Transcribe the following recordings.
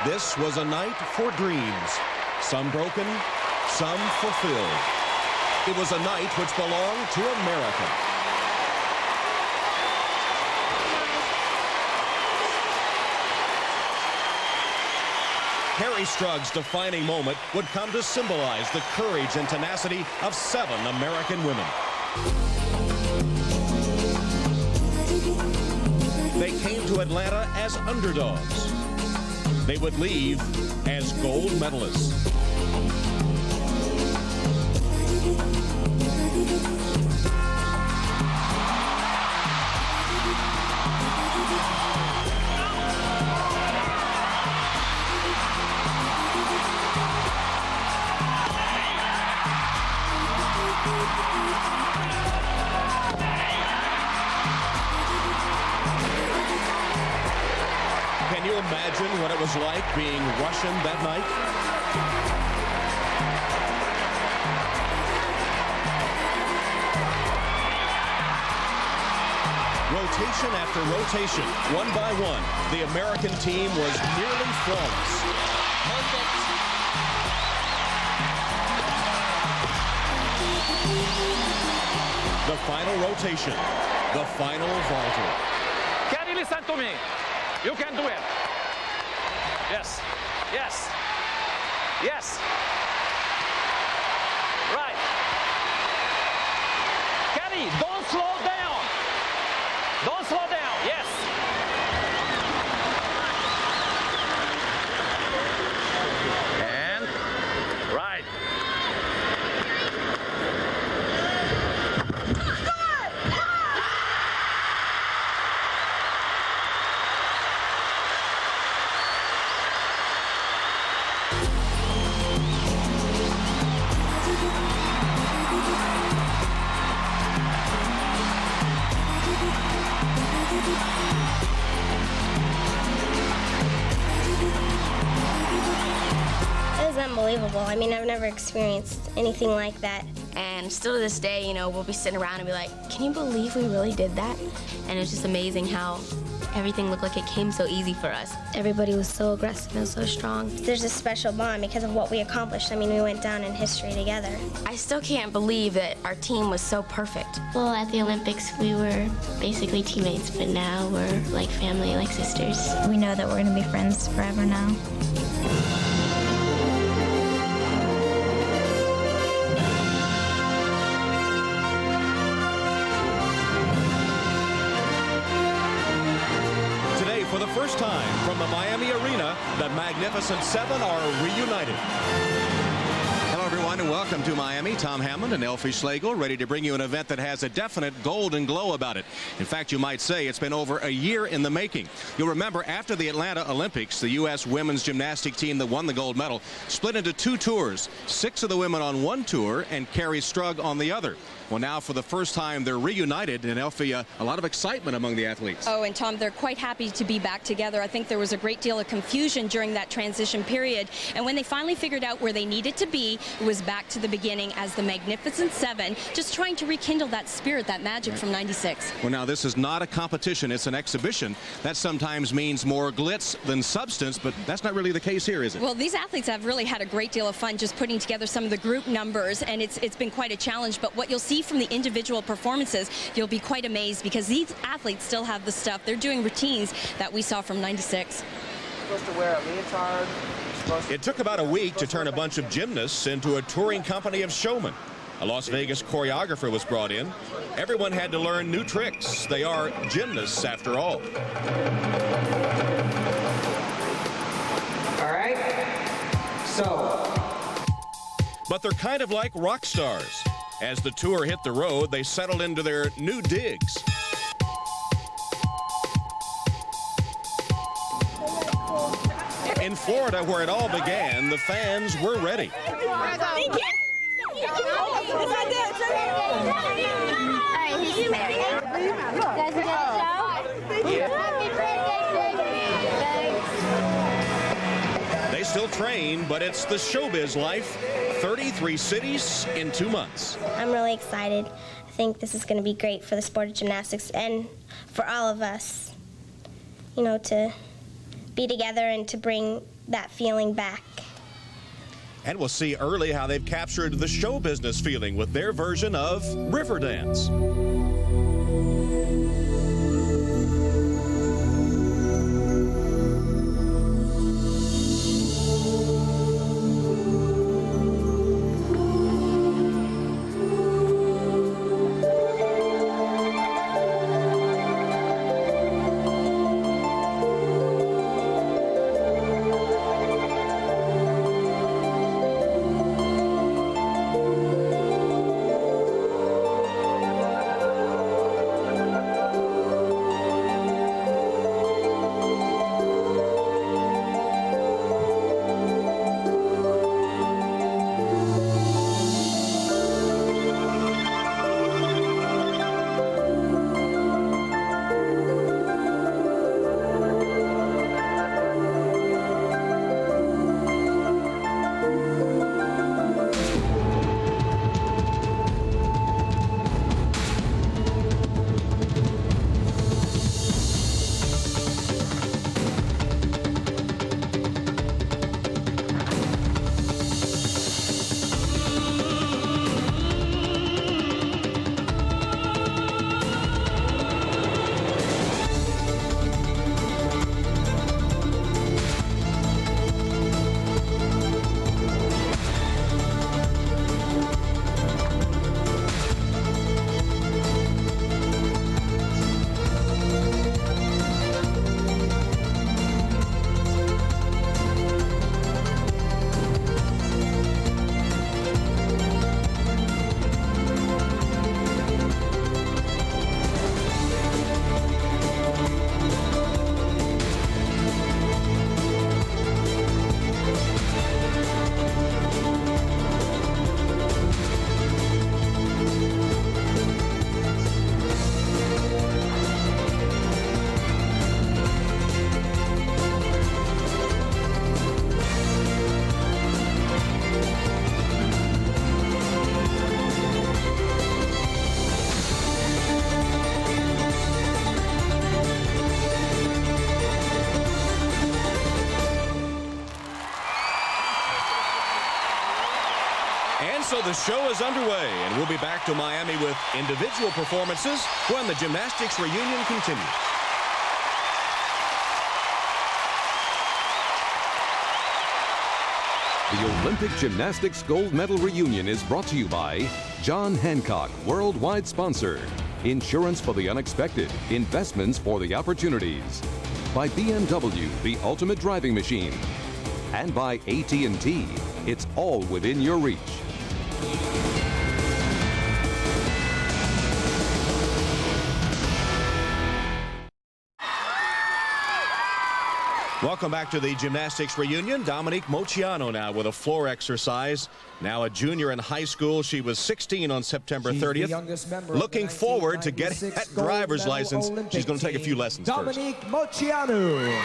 This was a night for dreams. Some broken, some fulfilled. It was a night which belonged to America. Harry Strug's defining moment would come to symbolize the courage and tenacity of 7 American women. They came to Atlanta as underdogs. They would leave as gold medalists. Can you imagine what it was like being Russian that night? Rotation after rotation, one by one, the American team was nearly flawless. Perfect. The final rotation, the final vaulter. Kenny, listen to me. You can do it. Yes. Yes. Yes. Right. Kenny, don't slow down. Don't slow down. Yes. And right. It was unbelievable. I mean, I've never experienced anything like that. And still to this day, you know, we'll be sitting around and be like, can you believe we really did that? And it's just amazing how everything looked like it came so easy for us. Everybody was so aggressive and so strong. There's a special bond because of what we accomplished. I mean, we went down in history together. I still can't believe that our team was so perfect. Well, at the Olympics, we were basically teammates, but now we're like family, like sisters. We know that we're going to be friends forever now. Today, for the first time from the Miami Arena, the Magnificent 7 are reunited. Hello, everyone, and welcome to Miami. Tom Hammond and Elfie Schlegel ready to bring you an event that has a definite golden glow about it. In fact, you might say it's been over a year in the making. You'll remember after the Atlanta Olympics, the U.S. women's gymnastic team that won the gold medal split into 2 tours. 6 of the women on one tour and Carrie Strug on the other. Well, now for the first time, they're reunited, and Elfie, a lot of excitement among the athletes. Oh, and Tom, they're quite happy to be back together. I think there was a great deal of confusion during that transition period, and when they finally figured out where they needed to be, it was back to the beginning as the Magnificent 7, just trying to rekindle that spirit, that magic from '96. Well, now, this is not a competition, it's an exhibition. That sometimes means more glitz than substance, but that's not really the case here, is it? Well, these athletes have really had a great deal of fun just putting together some of the group numbers, and it's been quite a challenge, but what you'll see from the individual performances, you'll be quite amazed because these athletes still have the stuff. They're doing routines that we saw from '96. Supposed to wear a leotard. It took about a week to turn a bunch of gymnasts into a touring company of showmen. A Las Vegas choreographer was brought in. Everyone had to learn new tricks. They are gymnasts, after all. All right. So. But they're kind of like rock stars. As the tour hit the road, they settled into their new digs. In Florida, where it all began, the fans were ready. They still train, but it's the showbiz life. 33 cities in 2 months. I'm really excited. I think this is going to be great for the sport of gymnastics and for all of us, you know, to be together and to bring that feeling back. And we'll see early how they've captured the show business feeling with their version of Riverdance. So the show is underway, and we'll be back to Miami with individual performances when the gymnastics reunion continues. The Olympic Gymnastics Gold Medal Reunion is brought to you by John Hancock, worldwide sponsor. Insurance for the unexpected, investments for the opportunities. By BMW, the ultimate driving machine. And by AT&T, it's all within your reach. Welcome back to the gymnastics reunion. Dominique Moceanu now with a floor exercise. Now a junior in high school. She was 16 on September 30th. Looking forward to getting that driver's license. She's going to take a few lessons first. Dominique Moceanu.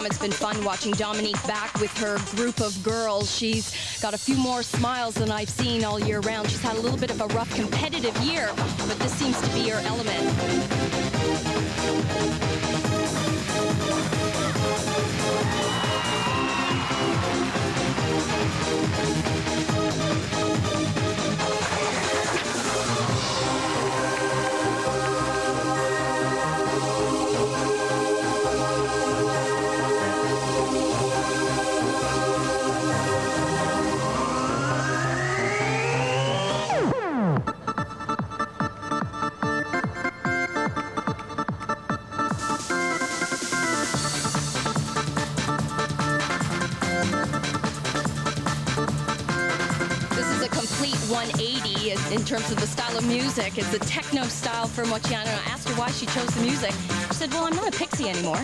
It's been fun watching Dominique back with her group of girls. She's got a few more smiles than I've seen all year round. She's had a little bit of a rough competitive year, but this seems to be her element. 180 in terms of the style of music. It's the techno style for Moceanu. I asked her why she chose the music. She said, well, I'm not a pixie anymore.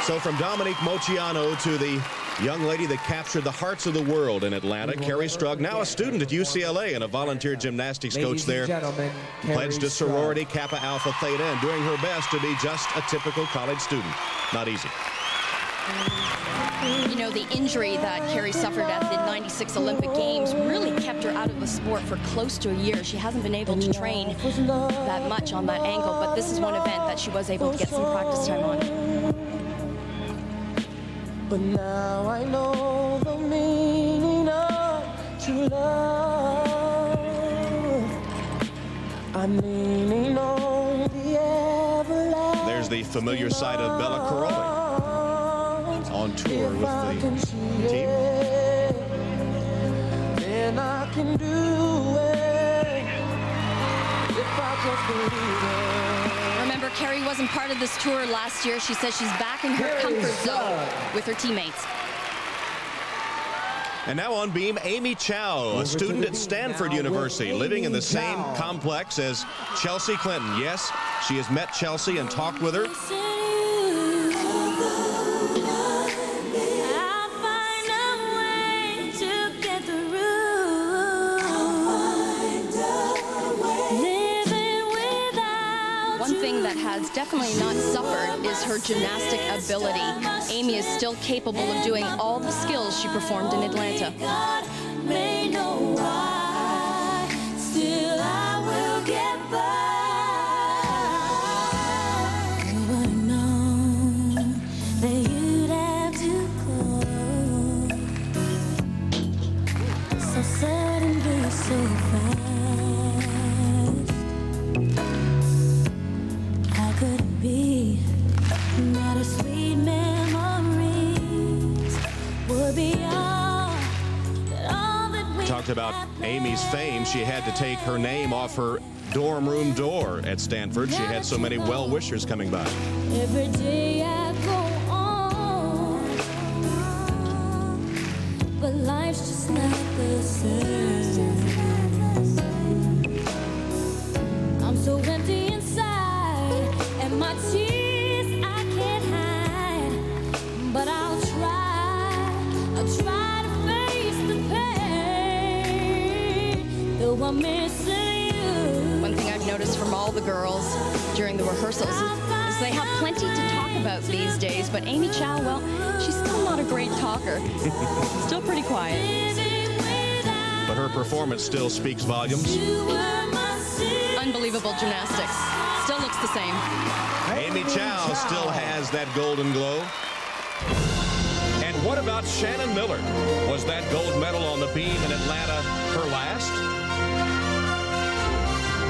So from Dominique Moceanu to the young lady that captured the hearts of the world in Atlanta, Carrie Strug, now a student at UCLA and a volunteer gymnastics coach there, pledged to sorority Kappa Alpha Theta and doing her best to be just a typical college student. Not easy. You know, the injury that Carrie suffered at the '96 Olympic Games really kept her out of the sport for close to a year. She hasn't been able to train that much on that ankle, but this is one event that she was able to get some practice time on. But now I know the meaning of true love. I'm leaning on the everlasting. There's the familiar sight of Bella Caroli on tour with the team. Then I can do it if I just believe it. Remember, Carrie wasn't part of this tour last year. She says she's back in her comfort zone with her teammates. And now on beam, Amy Chow, a student at Stanford University, living in the same complex as Chelsea Clinton. Yes, she has met Chelsea and talked with her. That has definitely not suffered is her gymnastic ability. Amy is still capable of doing all the skills she performed in Atlanta. God may know why, still I will get by. Who would have known that you'd have to go so suddenly, so fast? Be not a sweet memories would be all that we Talked about Amy's fame. She had to take her name off her dorm room door at Stanford. She had so many well-wishers coming by. Every day I go on, but life's just not the same. I'm so empty inside, and my tears I can't hide, but I'll try to face the pain, though I'm missing you. One thing I've noticed from all the girls during the rehearsals is they have plenty to talk about these days, but Amy Chow, well, she's still not a great talker. Still pretty quiet. But her performance still speaks volumes. Unbelievable gymnastics. Still looks the same. Amy Chow still has that golden glow. And what about Shannon Miller? Was that gold medal on the beam in Atlanta her last?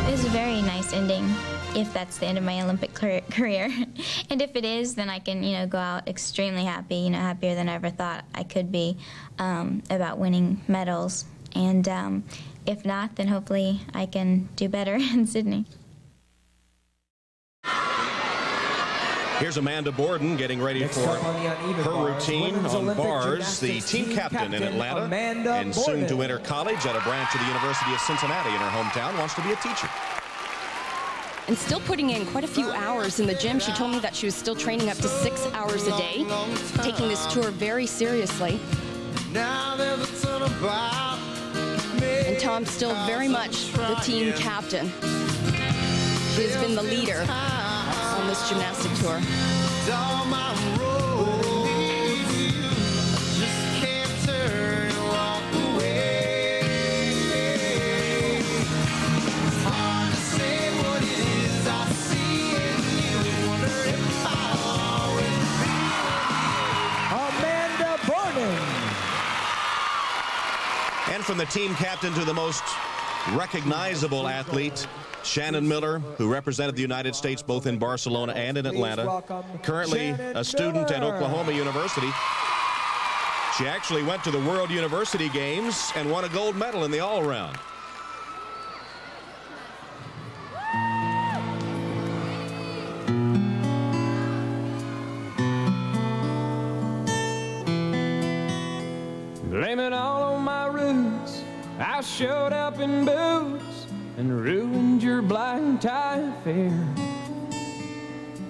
It was a very nice ending, if that's the end of my Olympic career. And if it is, then I can, go out extremely happy, happier than I ever thought I could be about winning medals. And if not, then hopefully I can do better in Sydney. Here's Amanda Borden getting ready for her routine on bars, the team captain in Atlanta, and soon to enter college at a branch of the University of Cincinnati in her hometown, wants to be a teacher. And still putting in quite a few hours in the gym. She told me that she was still training up to 6 hours a day, taking this tour very seriously. And Tom's still very much the team captain. She has been the leader on this gymnastic tour. Amanda Borden. And from the team captain to the most recognizable athlete, Shannon Miller, who represented the United States both in Barcelona and in Atlanta, currently a student at Oklahoma University. She actually went to the World University Games and won a gold medal in the all-around. I showed up in boots and ruined your black tie affair.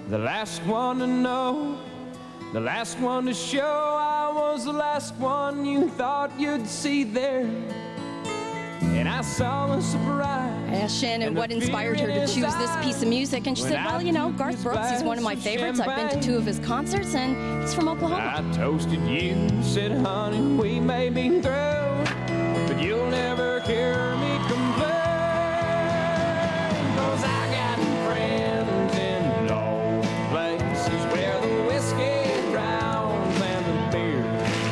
The last one to know, the last one to show, I was the last one you thought you'd see there. And I saw a surprise. I asked Shannon what inspired her to choose this piece of music, and she said, well, you know, Garth Brooks, he's one of my favorites. I've been to 2 of his concerts, and he's from Oklahoma. I toasted you and said, honey, we may be through, but you'll never hear me complain. 'Cause I got friends in low places where the whiskey drowns and the beer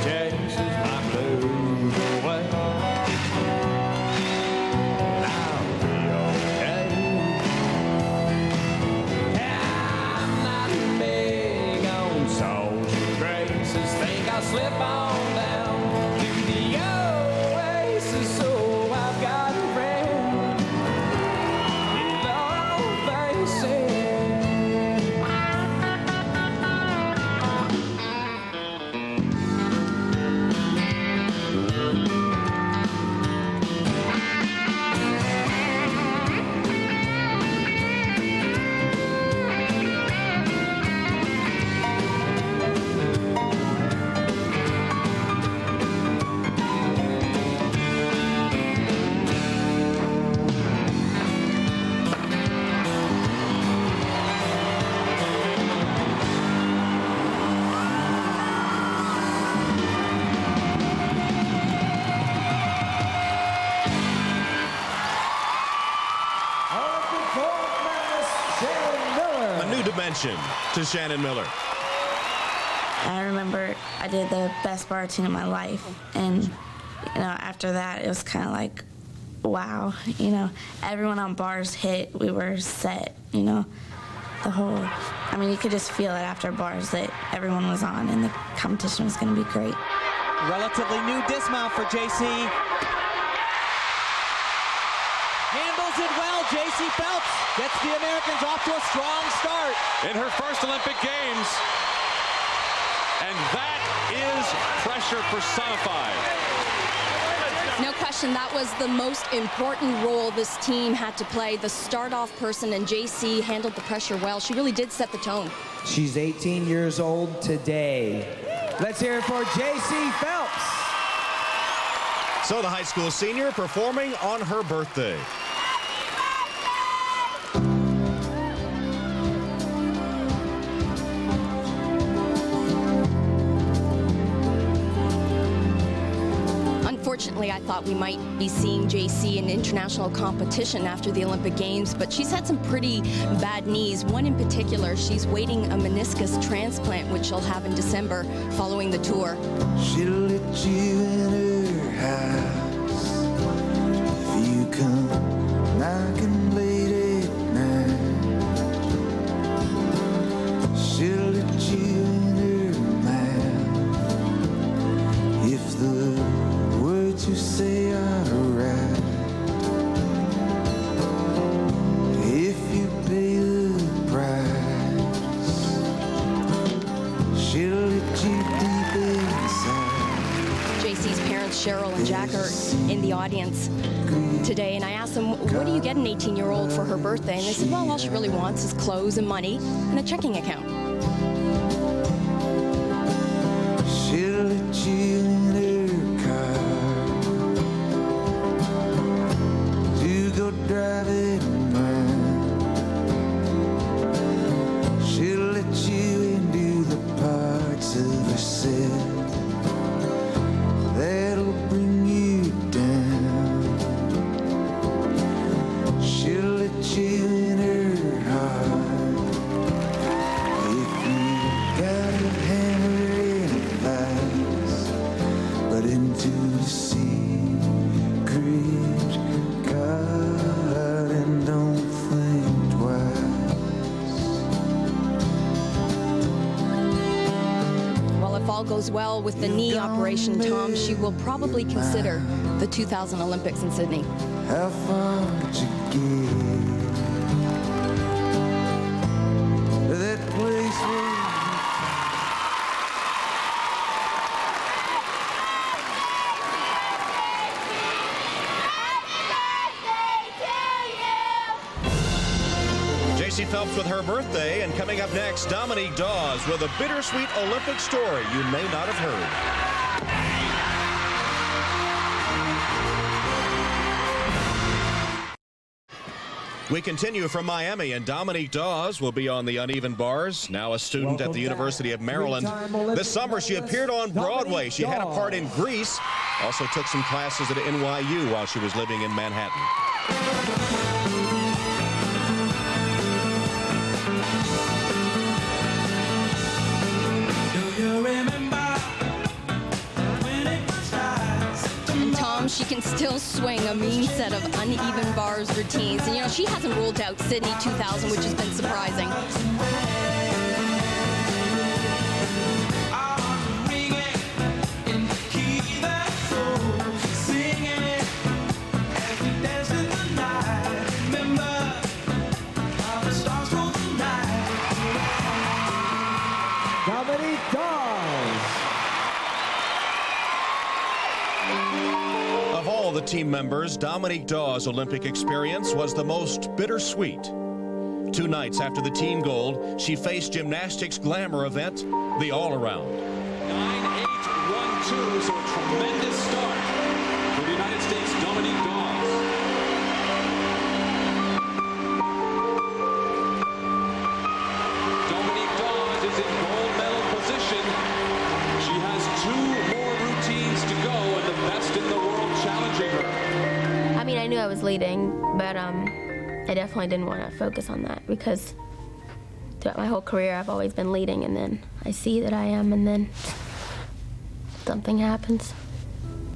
chases my blues away. I'll be okay. I'm not big on social graces. Think I'll slip on down to the oasis. So I've got a friend in low places. Olympic gold medalist Shannon Miller. A new dimension to Shannon Miller. I remember I did the best bar routine of my life, and you know, after that it was kind of like, wow, you know, everyone on bars hit, we were set, you know, the whole, I mean, you could just feel it after bars that everyone was on and the competition was going to be great. Relatively new dismount for JC. Handles it well. JC Phelps gets the Americans off to a strong start. In her first Olympic Games. And that is pressure personified. No question, that was the most important role this team had to play. The start-off person, and JC handled the pressure well. She really did set the tone. She's 18 years old today. Let's hear it for JC Phelps. So the high school senior performing on her birthday. Unfortunately, I thought we might be seeing JC in international competition after the Olympic Games, but she's had some pretty bad knees. One in particular, she's waiting a meniscus transplant, which she'll have in December following the tour. She'll let you in her house if you come knocking late at night. She'll let you in her mouth if the words you say are right. If you pay the price, she'll let you deep inside. JC's parents, Cheryl and Jack, are in the audience today, and I asked them, what do you get an 18-year-old for her birthday? And they said, well, all she really wants is clothes and money and a checking account. She'll let you in her car to go driving around. She'll let you into the parts of herself that'll bring you down. She'll let you in her heart if you got a hammer and a vice, but into the secret garden, don't think twice. Well, if all goes well with the knee operation, Tom, she will probably consider the 2000 Olympics in Sydney. How far would you get? That place where J.C. Phelps with her birthday, and coming up next, Dominique Dawes with a bittersweet Olympic story you may not have heard. We continue from Miami, and Dominique Dawes will be on the uneven bars, now a student at the University of Maryland. This summer, she appeared on Broadway. She had a part in Grease, also took some classes at NYU while she was living in Manhattan. She can still swing a mean set of uneven bars routines. And, you know, she hasn't ruled out Sydney 2000, which has been surprising. Dominique Dawes. Of all the team members, Dominique Dawes' Olympic experience was the most bittersweet. 2 nights after the team gold, she faced gymnastics glamour event, the all-around. 9-8-1-2, so a tremendous start for the United States, Dominique Dawes. Dominique Dawes is in gold medal position. She has 2 more routines to go, and the best in the world challenging her. I mean, I knew I was leading, but I definitely didn't want to focus on that because throughout my whole career I've always been leading, and then I see that I am, and then something happens.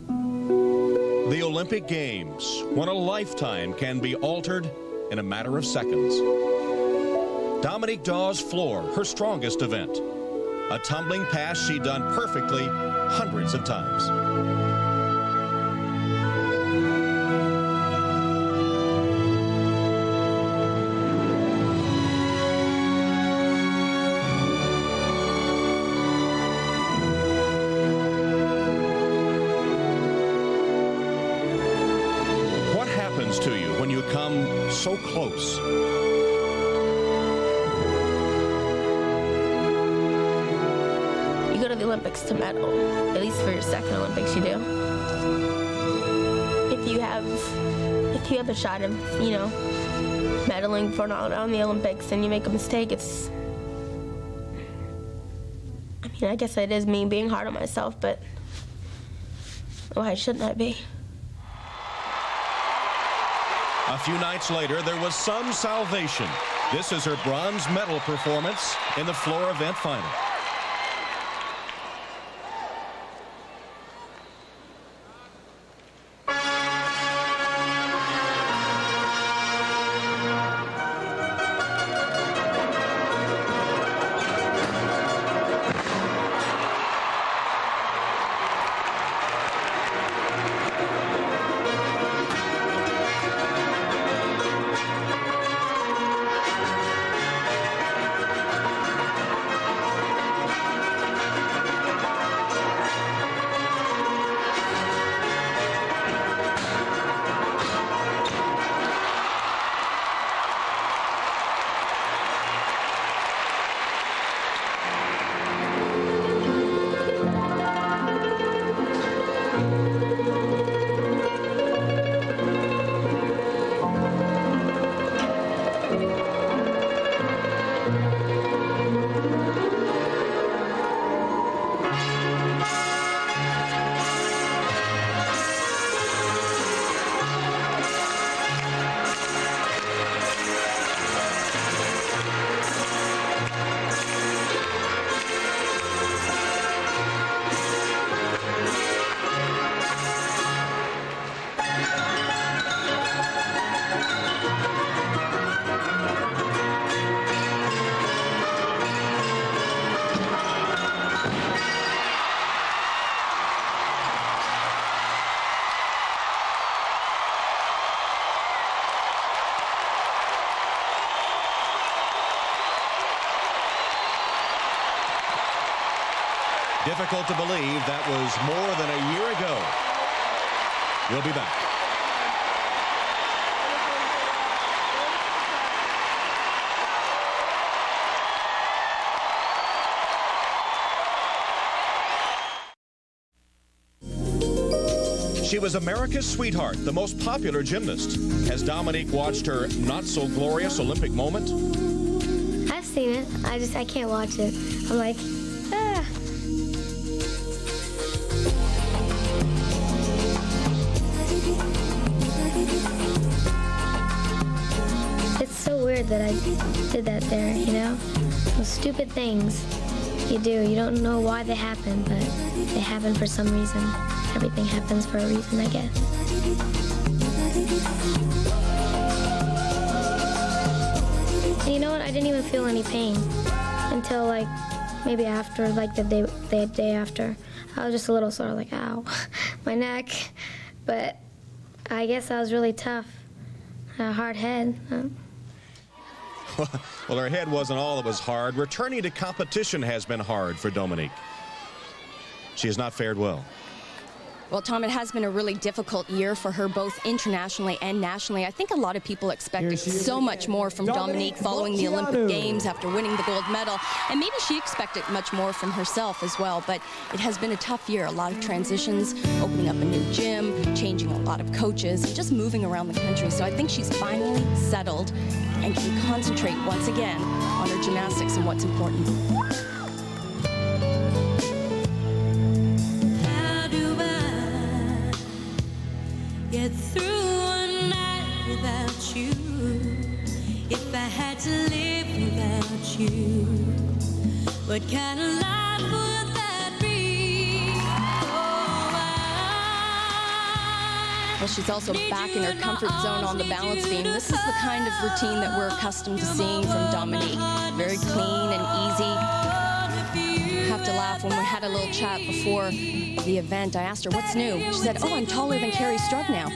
The Olympic Games, when a lifetime can be altered in a matter of seconds. Dominique Dawes' floor, her strongest event. A tumbling pass she'd done perfectly hundreds of times. What happens to you when you come so close? You go to the Olympics to medal, at least for your second Olympics you do. If you have a shot of, you know, medaling for on the Olympics and you make a mistake, it's, I mean, I guess it is me being hard on myself, but why shouldn't I be? A few nights later, there was some salvation. This is her bronze medal performance in the floor event final. Difficult to believe that was more than a year ago. We'll be back. She was America's sweetheart, the most popular gymnast. Has Dominique watched her not-so-glorious Olympic moment? I've seen it. I can't watch it. I'm like, ah. It's so weird that I did that there, you know? Those stupid things you do. You don't know why they happen, but they happen for some reason. Everything happens for a reason, I guess. And you know what? I didn't even feel any pain until like maybe after, like the day after. I was just a little sort of like, ow, my neck. But I guess I was really tough. A hard head. Well, her head wasn't all that was hard. Returning to competition has been hard for Dominique. She has not fared well. Well, Tom, it has been a really difficult year for her, both internationally and nationally. I think a lot of people expected so much more from Dominique following the Olympic Games after winning the gold medal. And maybe she expected much more from herself as well. But it has been a tough year. A lot of transitions, opening up a new gym, changing a lot of coaches, and just moving around the country. So I think she's finally settled and can concentrate once again on her gymnastics and what's important. Get through a night without you. If I had to live without you, what kind of life would that be? Well, she's also back in her comfort zone on the balance beam. This is the kind of routine that we're accustomed to seeing from Dominique. Very clean and easy. I have to laugh. When we had a little chat before the event, I asked her, what's new? She said, oh, I'm taller than Carrie Strug now.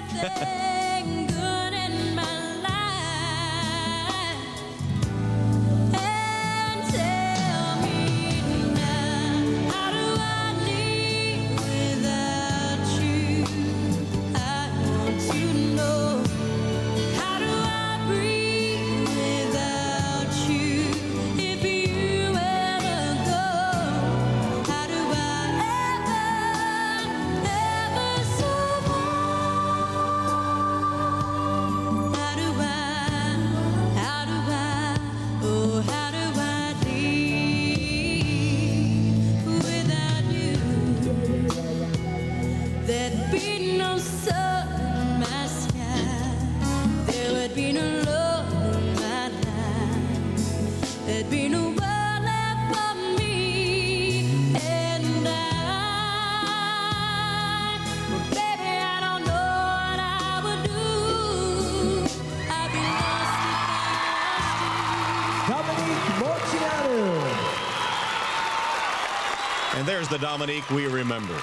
And there's the Dominique we remember.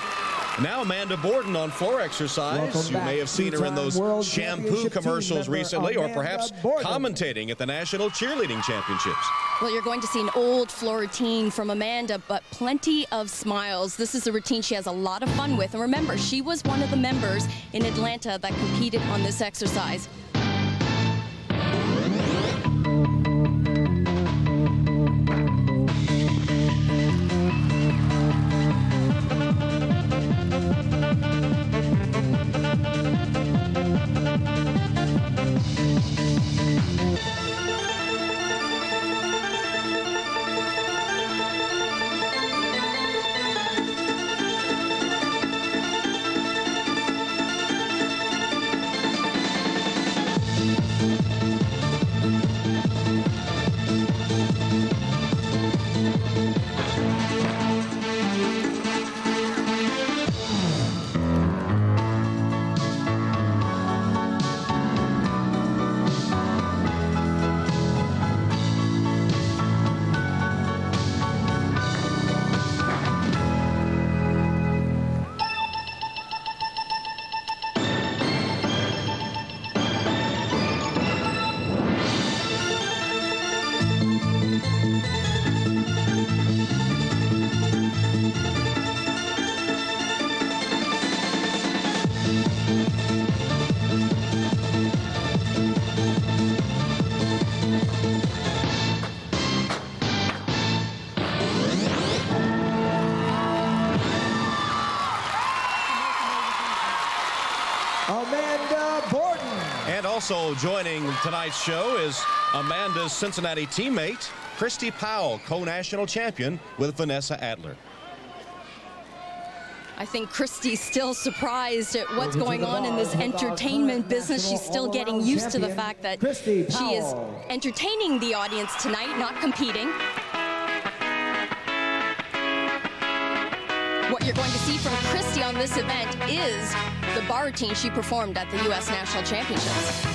Now Amanda Borden on floor exercise. You may have seen her in those shampoo commercials recently, or perhaps commentating at the National Cheerleading Championships. Well, you're going to see an old floor routine from Amanda, but plenty of smiles. This is a routine she has a lot of fun with. And remember, she was one of the members in Atlanta that competed on this exercise. Amanda Borden. And also joining tonight's show is Amanda's Cincinnati teammate, Christy Powell, co-national champion with Vanessa Adler. I think Christy's still surprised at what's going on in this entertainment business. She's still getting used to the fact that she is entertaining the audience tonight, not competing. What you're going to see from Christy on this event is the bar routine she performed at the U.S. National Championships.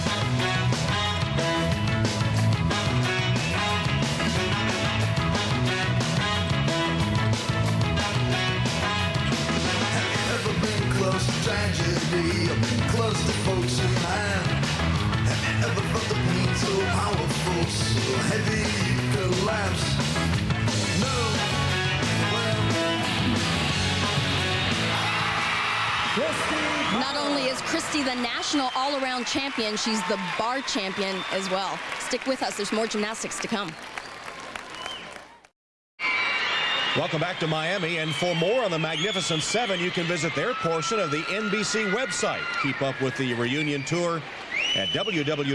Tragedy, close to folks in mind. Have you ever felt the pain so powerful, so heavy you collapse? No. Not only is Christy the national all-around champion, she's the bar champion as well. Stick with us, there's more gymnastics to come. Welcome back to Miami, and for more on the Magnificent Seven, you can visit their portion of the NBC website. Keep up with the reunion tour at www.nbc.com.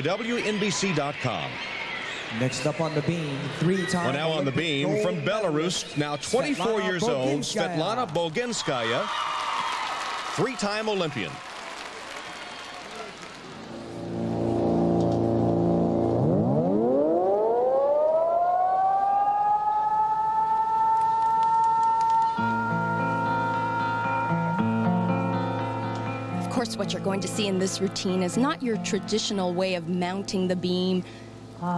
Next up on the beam, three-time. Well, now on the beam from Belarus, now 24 years old, Svetlana Boginskaya, three-time Olympian. Of course, what you're going to see in this routine is not your traditional way of mounting the beam,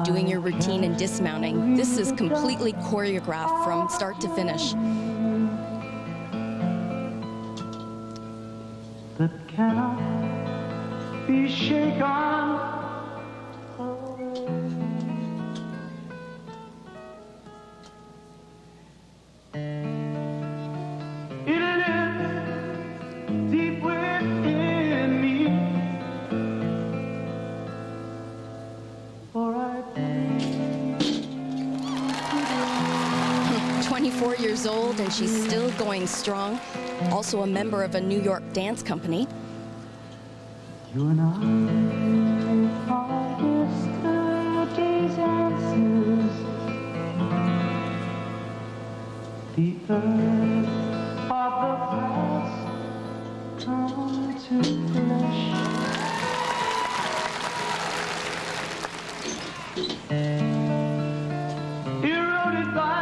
doing your routine and dismounting. This is completely choreographed from start to finish. That cannot be shaken. It lives deep within me, for I 24 years old and she's still going strong. Also a member of a New York dance company. You and I are yesterday's answers. The earth of the past come to flesh. Eroded by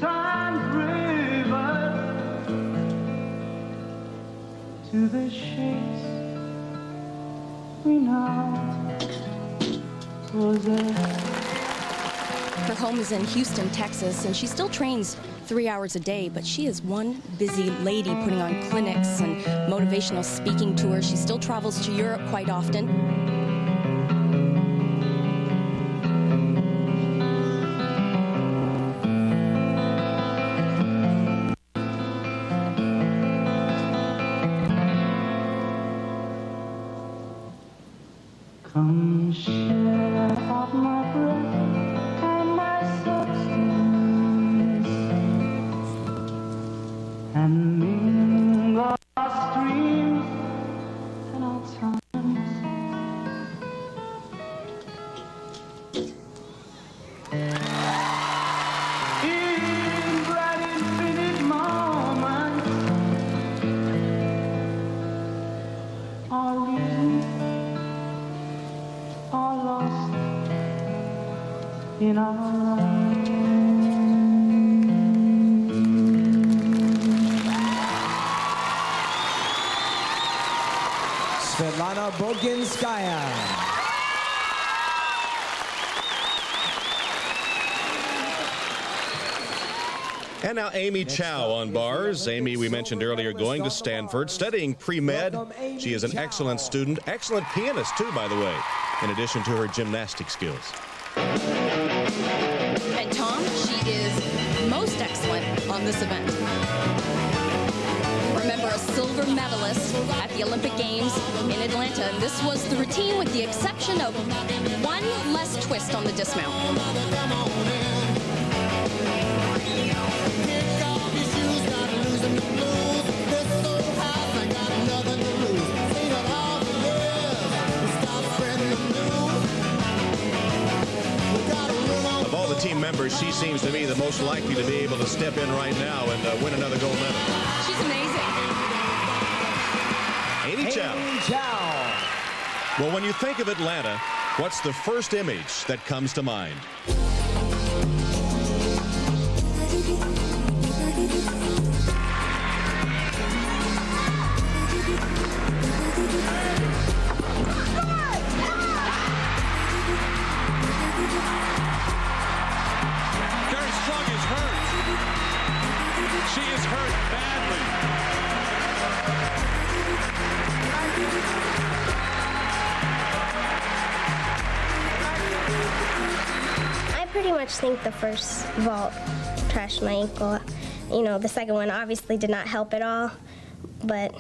time's rivers to the shapes we now possess. Her home is in Houston, Texas, and she still trains 3 hours a day, but she is one busy lady putting on clinics and motivational speaking tours. She still travels to Europe quite often. Come share of my breath and my substance, and mingle our streams and our times. In bright infinite moments, our reasons are lost in our lives. Svetlana Boginskaya. And now Amy Chow on bars. Amy, we mentioned earlier, going to Stanford, studying pre-med. She is an excellent student, excellent pianist too, by the way, in addition to her gymnastic skills. And Tom, she is most excellent on this event. Remember, a silver medalist at the Olympic Games in Atlanta, and this was the routine with the exception of one less twist on the dismount. members, she seems to me the most likely to be able to step in right now and win another gold medal. She's amazing. Amy Chow. Well, when you think of Atlanta, what's the first image that comes to mind? She is hurt badly. I pretty much think the first vault trashed my ankle. You know, the second one obviously did not help at all, but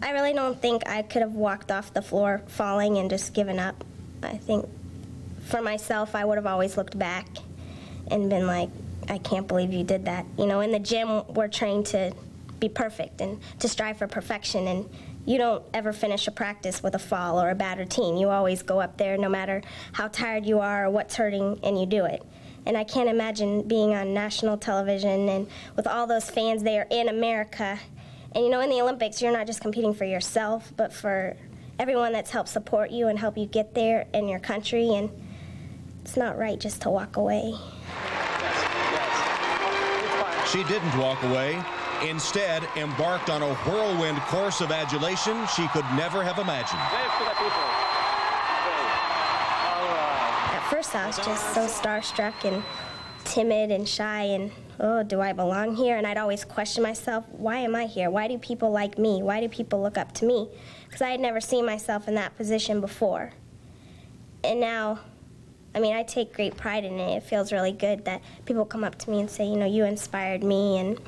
I really don't think I could have walked off the floor falling and just given up. I think for myself, I would have always looked back and been like, I can't believe you did that. You know, in the gym, we're trained to be perfect and to strive for perfection, and you don't ever finish a practice with a fall or a bad routine. You always go up there no matter how tired you are or what's hurting, and you do it. And I can't imagine being on national television and with all those fans there in America. And you know, in the Olympics, you're not just competing for yourself, but for everyone that's helped support you and help you get there in your country, and it's not right just to walk away. She didn't walk away. Instead, embarked on a whirlwind course of adulation she could never have imagined. At first, I was just so starstruck and timid and shy and, oh, do I belong here? And I'd always question myself, why am I here? Why do people like me? Why do people look up to me? Because I had never seen myself in that position before. And now, I mean, I take great pride in it. It feels really good that people come up to me and say, you know, you inspired me, and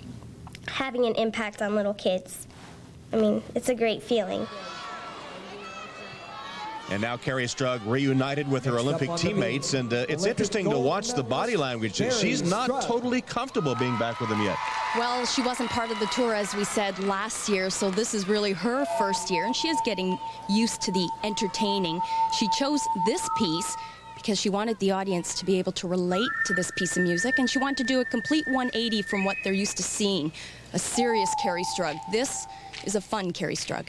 having an impact on little kids. I mean, it's a great feeling. And now Carrie Strug reunited with her Olympic teammates, and it's interesting to watch the body language. She's not totally comfortable being back with them yet. Well, she wasn't part of the tour, as we said, last year, so this is really her first year, and she is getting used to the entertaining. She chose this piece because she wanted the audience to be able to relate to this piece of music, and she wanted to do a complete 180 from what they're used to seeing. A serious Carrie Strug. This is a fun Carrie Strug.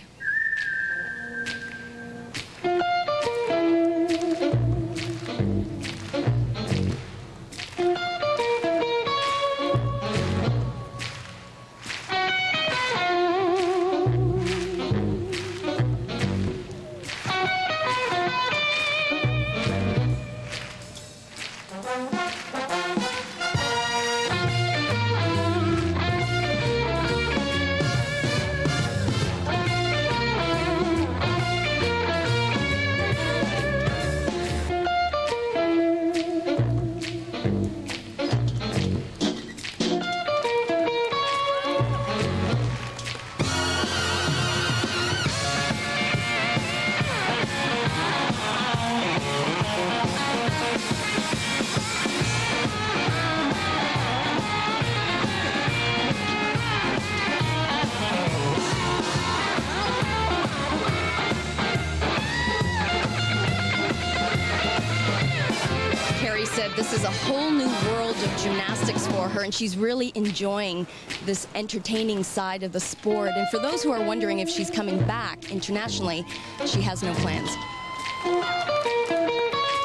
Said this is a whole new world of gymnastics for her, and she's really enjoying this entertaining side of the sport. And for those who are wondering if she's coming back internationally, she has no plans.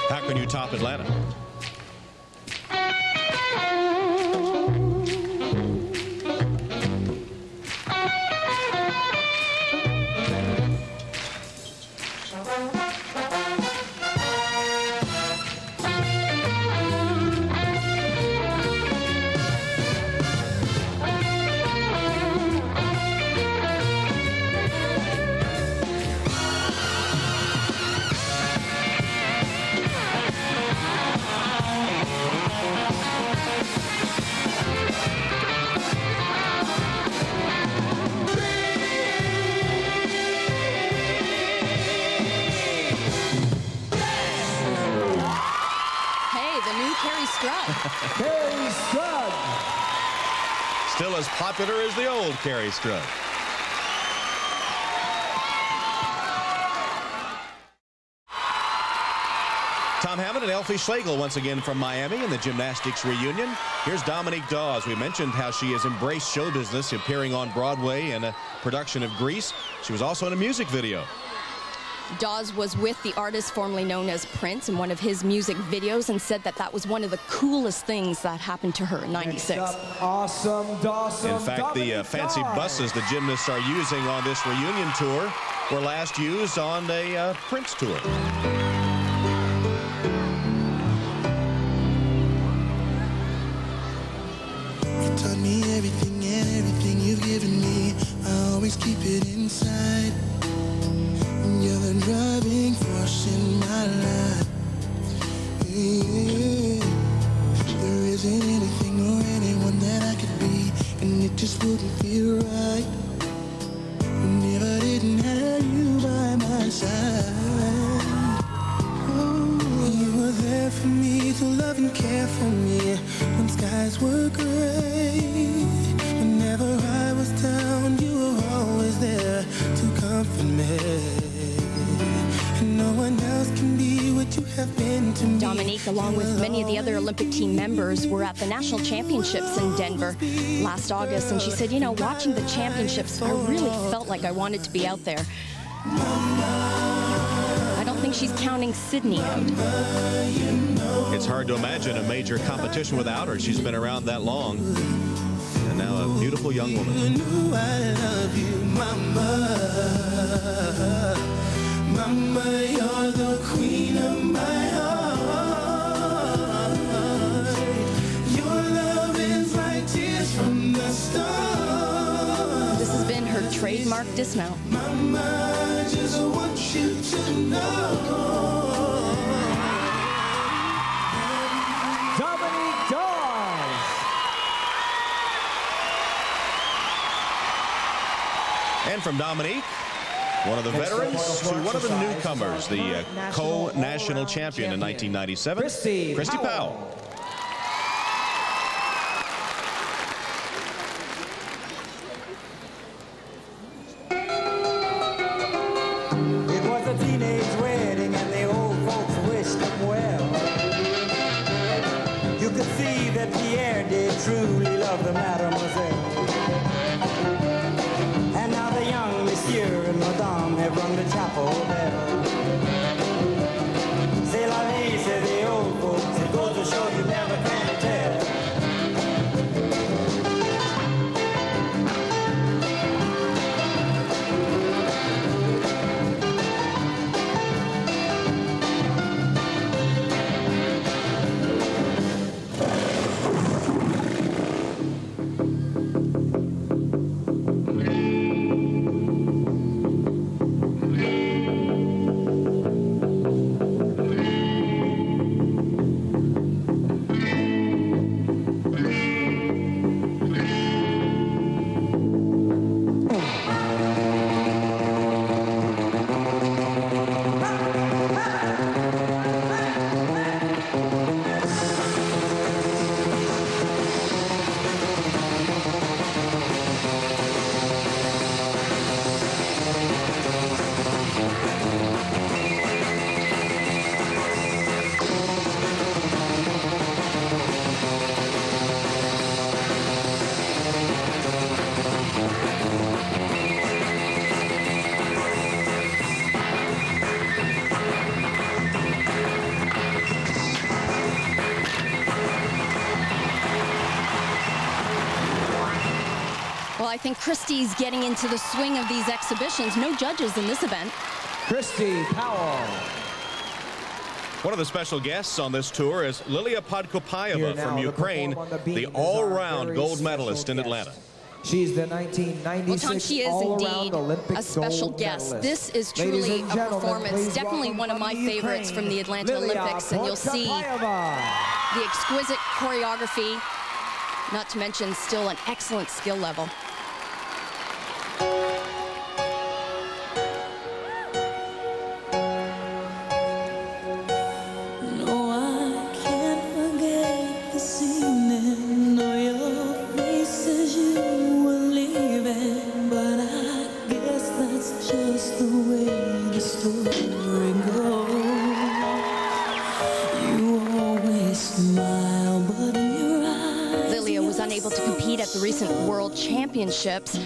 How can you top Atlanta? Carrie Strug. Still as popular as the old Carrie Strug. Tom Hammond and Elfie Schlegel once again from Miami in the gymnastics reunion. Here's Dominique Dawes. We mentioned how she has embraced show business, appearing on Broadway in a production of Grease. She was also in a music video. Dawes was with the artist formerly known as Prince in one of his music videos and said that that was one of the coolest things that happened to her in '96. Awesome, Dawson. In fact, the fancy buses the gymnasts are using on this reunion tour were last used on a Prince tour. You taught me everything and everything you've given me. I always keep it inside. You're the driving force in my life. Yeah. There isn't anything or anyone that I could be, and it just wouldn't feel right if I didn't have you by my side. Oh, you were there for me to love and care for me when skies were gray. Whenever I was down, you were always there to comfort me. No one else can be what you have been to me. Dominique, along with many of the other Olympic team members, were at the national championships in Denver last August, and she said, you know, watching the championships, I really felt like I wanted to be out there. I don't think she's counting Sydney out. It's hard to imagine a major competition without her. She's been around that long. And now a beautiful young woman. You know I love you, Mama. Mama, you're the queen of my heart. Your love is like tears from the stars. This has been her trademark dismount. Mama, I just want you to know. Dominique Dawes. And from Dominique, one of the veterans to one of the newcomers, the co-national champion in 1997, Christy Powell. It was a teenage wedding and the old folks wished them well. You could see that Pierre did truly love the mademoiselle. And now the young monsieur and madame have rung the chapel bell. C'est la vie, say the old folks. It goes to show you never can tell. Well, I think Christy's getting into the swing of these exhibitions. No judges in this event. Christy Powell. One of the special guests on this tour is Lilia Podkopayeva from Ukraine, the all-round gold medalist in Atlanta. She's the 1996 Well, Tom, she is all-around indeed Olympic a special gold guest. medalist. This is Ladies truly and a gentlemen, performance. please Definitely welcome one of my from favorites from the Atlanta Lilia Olympics, and you'll see Podkopayeva. the exquisite choreography, not to mention still an excellent skill level. No, I can't forget this evening. No, your face as you were leaving, but I guess that's just the way the story goes. able to compete at the recent World Championships.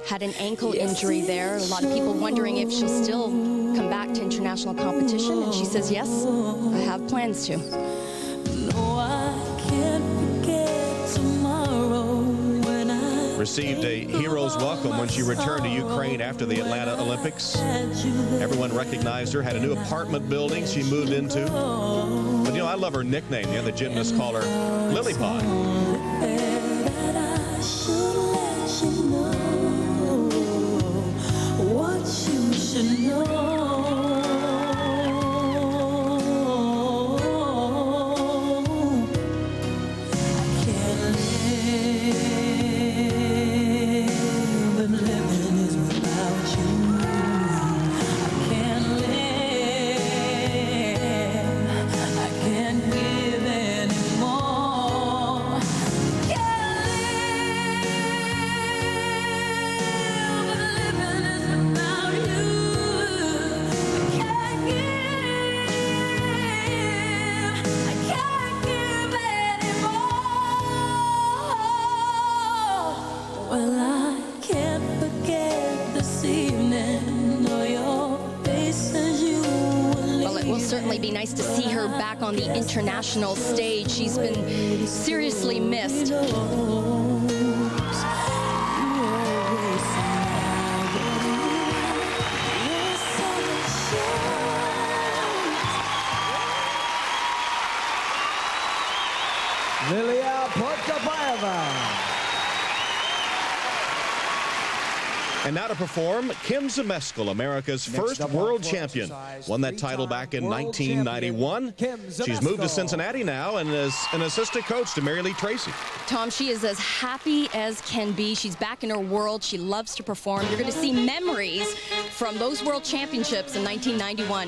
Had an ankle injury there. A lot of people wondering if she'll still come back to international competition, and she says, yes, I have plans to. No, I can't forget tomorrow when I Received a hero's welcome when she returned to Ukraine after the Atlanta Olympics. Everyone recognized her, had a new apartment building she moved into. But you know, I love her nickname. The other gymnasts call her Lily Pond. that I should let you know what you should know. Well, I can't forget this evening, or your face as you were. Well, it will certainly be nice to see her back on the international stage. She's been seriously missed. Lilia Portabayeva. And now to perform, Kim Zmeskal, America's first world champion. Won that title back in 1991. She's moved to Cincinnati now and is an assistant coach to Mary Lee Tracy. Tom, she is as happy as can be. She's back in her world. She loves to perform. You're going to see memories from those world championships in 1991.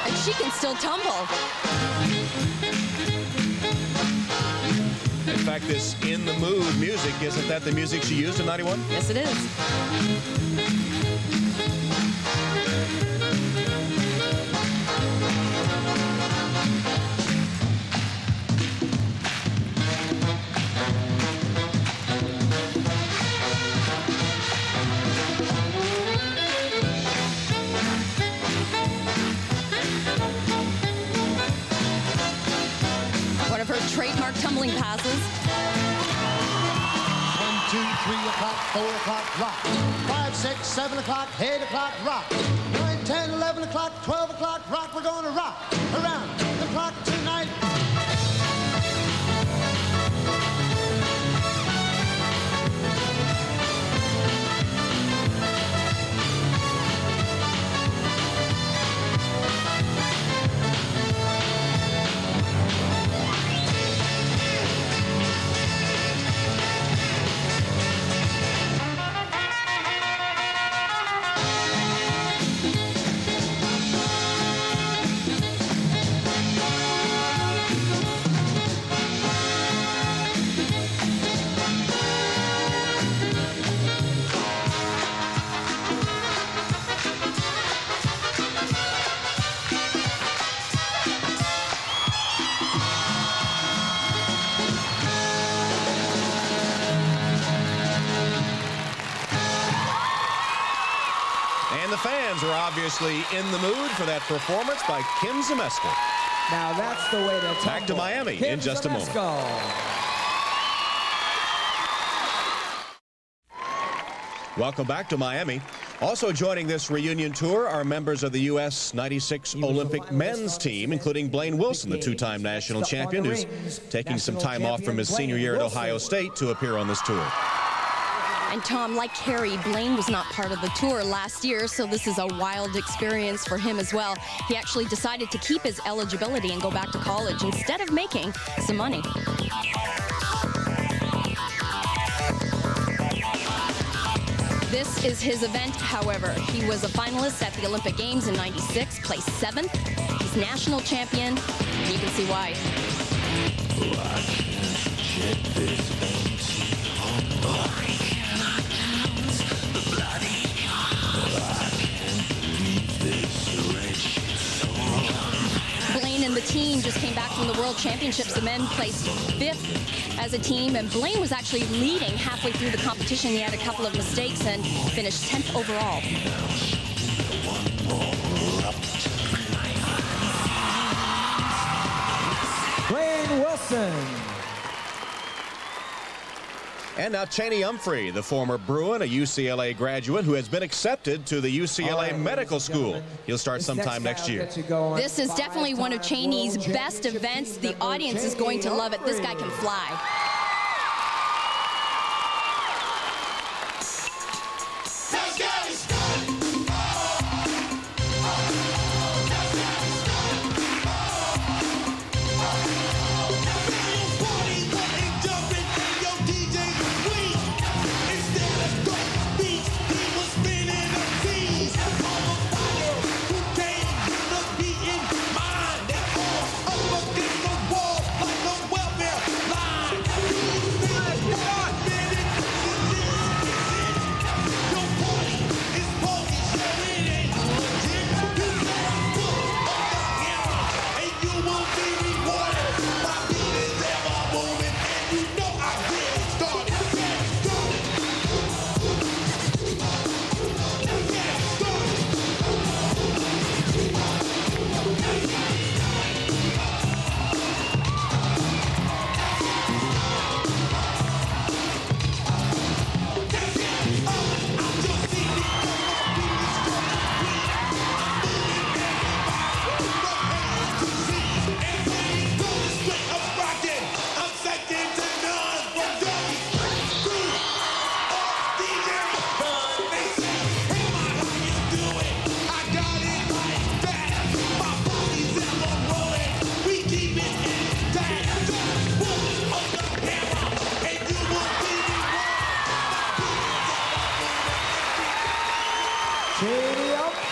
And she can still tumble. In fact, this In the Mood music, isn't that the music she used in 91? Yes, it is. One of her trademark tumbling passes. 1, 2, 3 o'clock, 4 o'clock, rock. 5, 6, 7 o'clock, 8 o'clock, rock. 9, 10, 11 o'clock, 12 o'clock, rock. We're going to rock around the clock tonight. And the fans are obviously in the mood for that performance by Kim Zmeskal. Now that's the way to tumble. Back to Miami Kim in just a moment. Welcome back to Miami. Also joining this reunion tour are members of the U.S. 96 Olympic men's team, including Blaine Wilson, the two-time national champion, who's taking some time off from his senior year at Ohio State to appear on this tour. And Tom, like Carrie, Blaine was not part of the tour last year, so this is a wild experience for him as well. He actually decided to keep his eligibility and go back to college instead of making some money. This is his event, however. He was a finalist at the Olympic Games in '96, placed 7th. He's national champion, and you can see why. Blaine and the team team just came back from the World Championships. The men placed 5th as a team, and Blaine was actually leading halfway through the competition. He had a couple of mistakes and finished 10th overall. Blaine Wilson. And now Cheney Humphrey, the former Bruin, a UCLA graduate who has been accepted to the UCLA Medical School. He'll start sometime next year. This is definitely one of Cheney's best events. The audience is going to love it. This guy can fly.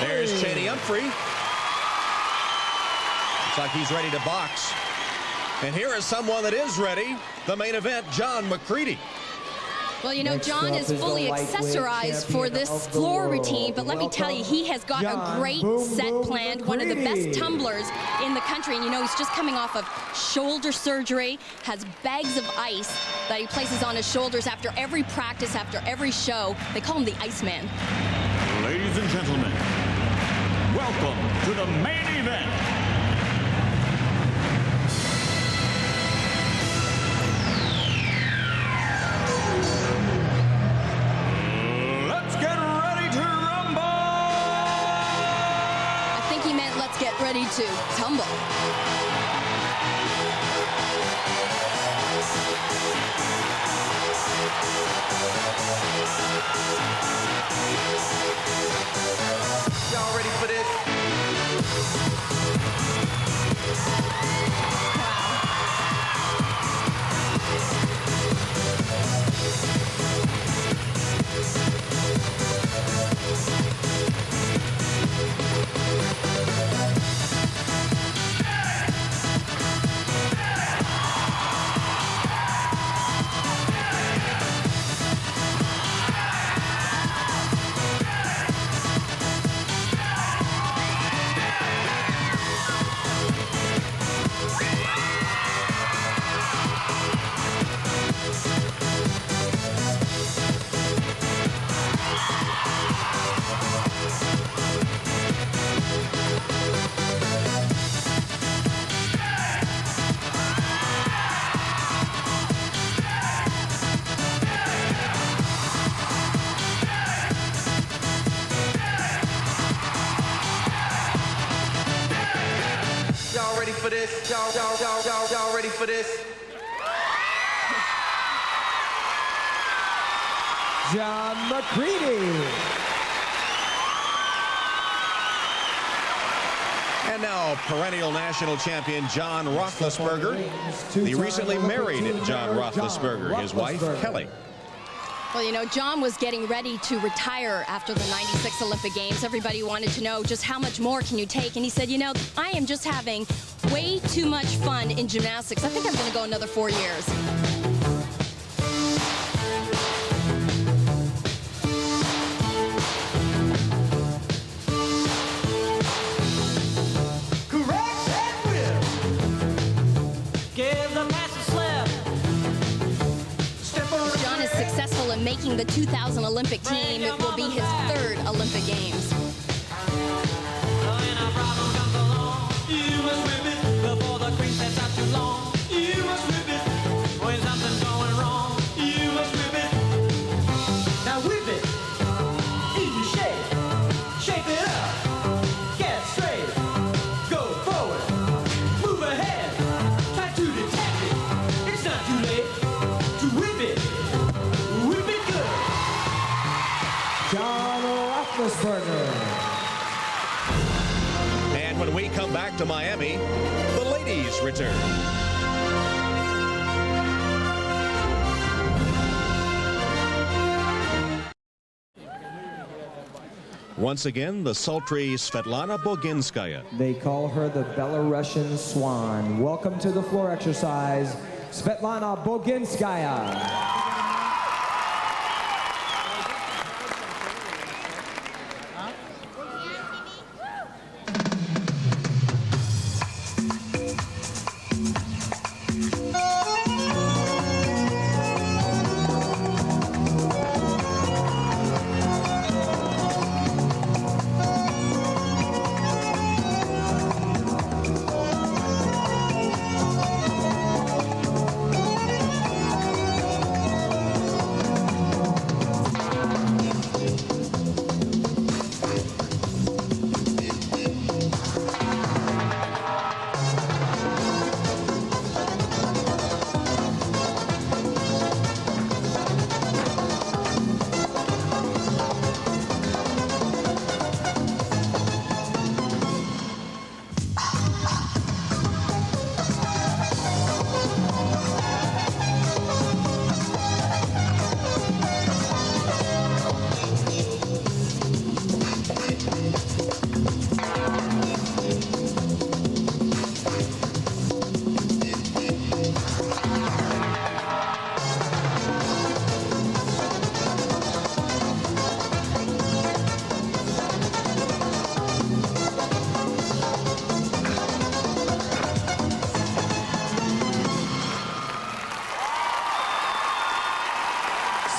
There's Cheney Humphrey. Looks like he's ready to box. And here is someone that is ready, the main event, John McCready. Well, you know, John is fully accessorized for this floor routine, but let me tell you, he has got a great set planned, one of the best tumblers in the country. And you know, he's just coming off of shoulder surgery, has bags of ice that he places on his shoulders after every practice, after every show. They call him the Iceman. Ladies and gentlemen, welcome to the main event. Let's get ready to rumble! I think he meant let's get ready to tumble. Y'all ready for this? Y'all ready for this? Y'all ready for this? John McCready. And now, perennial national champion John Roethlisberger, the recently married John Roethlisberger, his wife, Kelly. Well, you know, John was getting ready to retire after the '96 Olympic Games. Everybody wanted to know just how much more can you take, and he said, you know, I am just having way too much fun in gymnastics. I think I'm going to go another 4 years. making the 2000 Olympic team. It will be his third Olympic Games. Now whip it, easy shake, shape it up, get straight, go forward, move ahead, try to detect it. It's not too late to whip it good. John Roethlisberger. And when we come back to Miami, the ladies return. Once again, the sultry Svetlana Boginskaya. They call her the Belarusian Swan. Welcome to the floor exercise, Svetlana Boginskaya.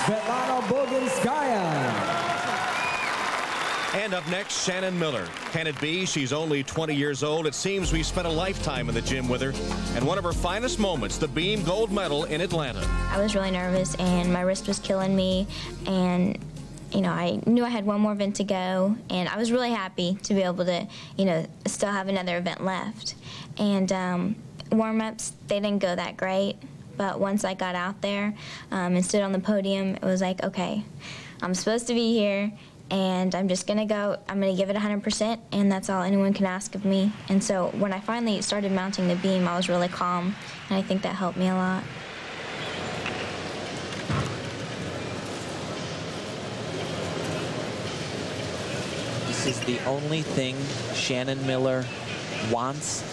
Svetlana Boginskaya. And up next, Shannon Miller. Can it be? She's only 20 years old. It seems we spent a lifetime in the gym with her. And one of her finest moments, the beam gold medal in Atlanta. I was really nervous and my wrist was killing me, and you know, I knew I had one more event to go, and I was really happy to be able to, you know, still have another event left. And warm-ups, they didn't go that great, but once I got out there and stood on the podium, it was like, okay, I'm supposed to be here, and I'm just gonna go, I'm gonna give it 100%, and that's all anyone can ask of me. And so when I finally started mounting the beam, I was really calm, and I think that helped me a lot. This is the only thing Shannon Miller wants,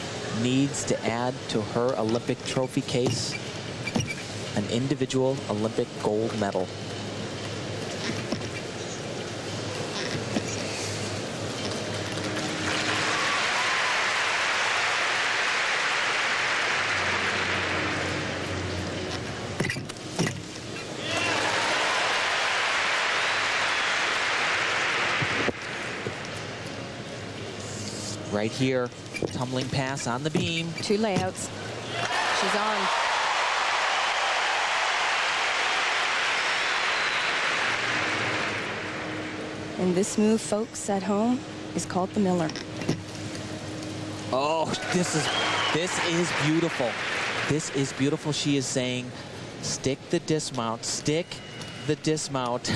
needs to add to her Olympic trophy case: an individual Olympic gold medal. Right here, tumbling pass on the beam. 2 layouts. She's on. And this move, folks, at home, is called the Miller. Oh, this is beautiful. This is beautiful. She is saying, stick the dismount, stick the dismount.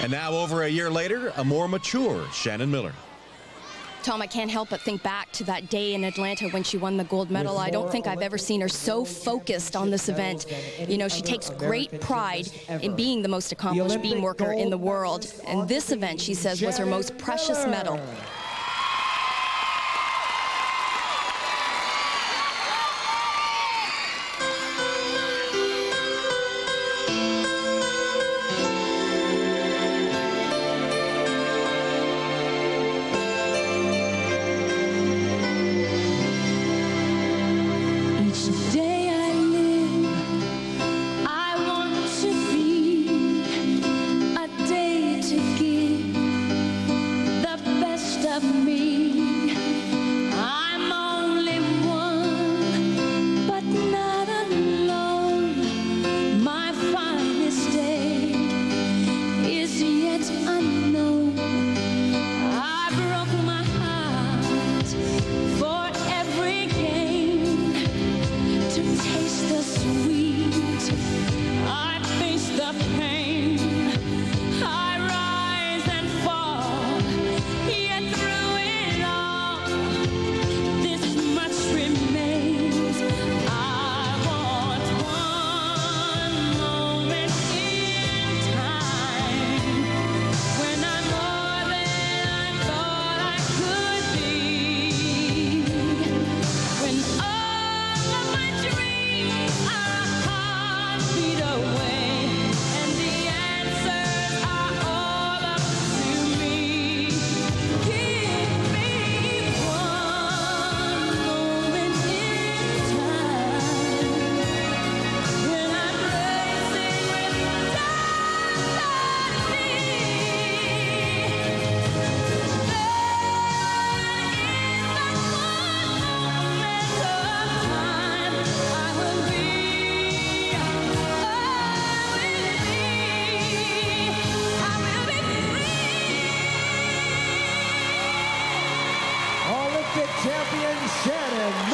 And now, over a year later, a more mature Shannon Miller. Tom, I can't help but think back to that day in Atlanta when she won the gold medal. I don't think I've ever seen her so focused on this event. You know, she takes great pride in being the most accomplished beam worker in the world. And this event, she says, was her most precious medal.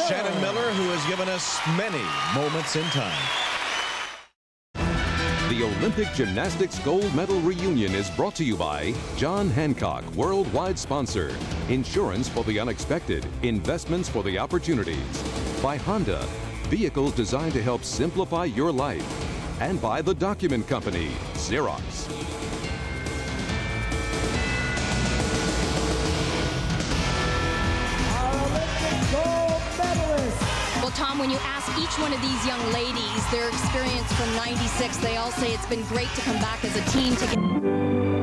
Shannon Miller, who has given us many moments in time. The Olympic Gymnastics Gold Medal Reunion is brought to you by John Hancock, worldwide sponsor. Insurance for the unexpected, investments for the opportunities. By Honda, vehicles designed to help simplify your life. And by the Document Company, Xerox. Well, Tom, when you ask each one of these young ladies their experience from '96, they all say it's been great to come back as a team together.